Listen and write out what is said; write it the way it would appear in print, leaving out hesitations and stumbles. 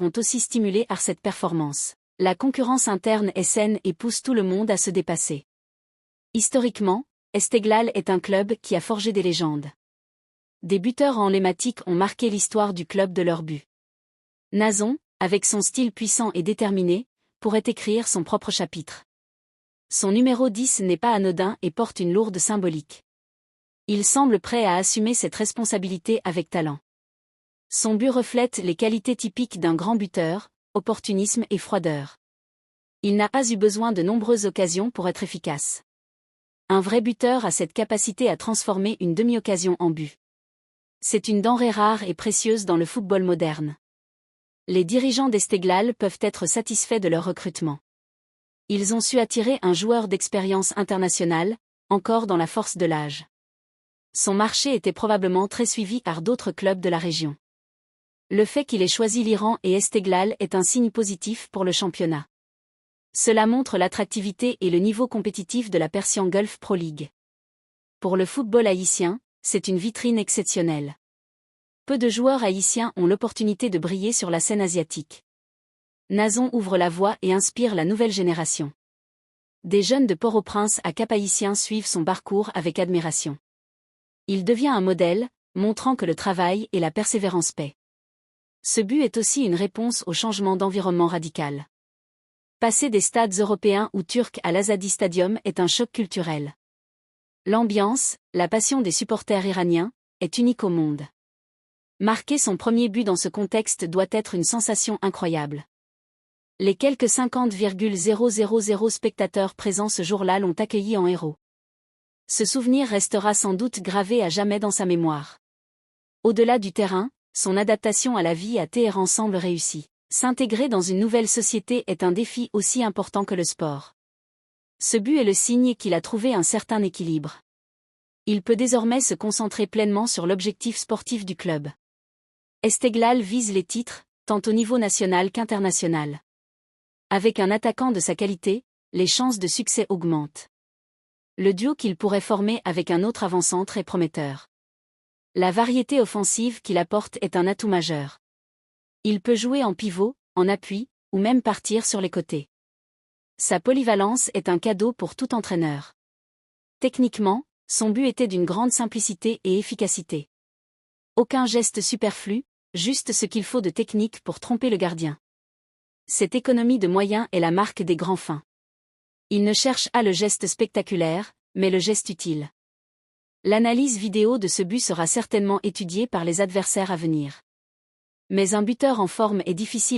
ont aussi stimulé à cette performance. La concurrence interne est saine et pousse tout le monde à se dépasser. Historiquement, Esteghlal est un club qui a forgé des légendes. Des buteurs emblématiques ont marqué l'histoire du club de leur but. Nazon, avec son style puissant et déterminé, pourrait écrire son propre chapitre. Son numéro 10 n'est pas anodin et porte une lourde symbolique. Il semble prêt à assumer cette responsabilité avec talent. Son but reflète les qualités typiques d'un grand buteur, opportunisme et froideur. Il n'a pas eu besoin de nombreuses occasions pour être efficace. Un vrai buteur a cette capacité à transformer une demi-occasion en but. C'est une denrée rare et précieuse dans le football moderne. Les dirigeants d'Esteghlal peuvent être satisfaits de leur recrutement. Ils ont su attirer un joueur d'expérience internationale, encore dans la force de l'âge. Son marché était probablement très suivi par d'autres clubs de la région. Le fait qu'il ait choisi l'Iran et Esteghlal est un signe positif pour le championnat. Cela montre l'attractivité et le niveau compétitif de la Persian Gulf Pro League. Pour le football haïtien, c'est une vitrine exceptionnelle. Peu de joueurs haïtiens ont l'opportunité de briller sur la scène asiatique. Nazon ouvre la voie et inspire la nouvelle génération. Des jeunes de Port-au-Prince à Cap-Haïtien suivent son parcours avec admiration. Il devient un modèle, montrant que le travail et la persévérance paient. Ce but est aussi une réponse au changement d'environnement radical. Passer des stades européens ou turcs à l'Azadi Stadium est un choc culturel. L'ambiance, la passion des supporters iraniens, est unique au monde. Marquer son premier but dans ce contexte doit être une sensation incroyable. Les quelques 50,000 spectateurs présents ce jour-là l'ont accueilli en héros. Ce souvenir restera sans doute gravé à jamais dans sa mémoire. Au-delà du terrain, son adaptation à la vie à Téhéran semble réussie. S'intégrer dans une nouvelle société est un défi aussi important que le sport. Ce but est le signe qu'il a trouvé un certain équilibre. Il peut désormais se concentrer pleinement sur l'objectif sportif du club. Esteghlal vise les titres, tant au niveau national qu'international. Avec un attaquant de sa qualité, les chances de succès augmentent. Le duo qu'il pourrait former avec un autre avant-centre est prometteur. La variété offensive qu'il apporte est un atout majeur. Il peut jouer en pivot, en appui, ou même partir sur les côtés. Sa polyvalence est un cadeau pour tout entraîneur. Techniquement, son but était d'une grande simplicité et efficacité. Aucun geste superflu, juste ce qu'il faut de technique pour tromper le gardien. Cette économie de moyens est la marque des grands fins. Il ne cherche pas le geste spectaculaire, mais le geste utile. L'analyse vidéo de ce but sera certainement étudiée par les adversaires à venir. Mais un buteur en forme est difficile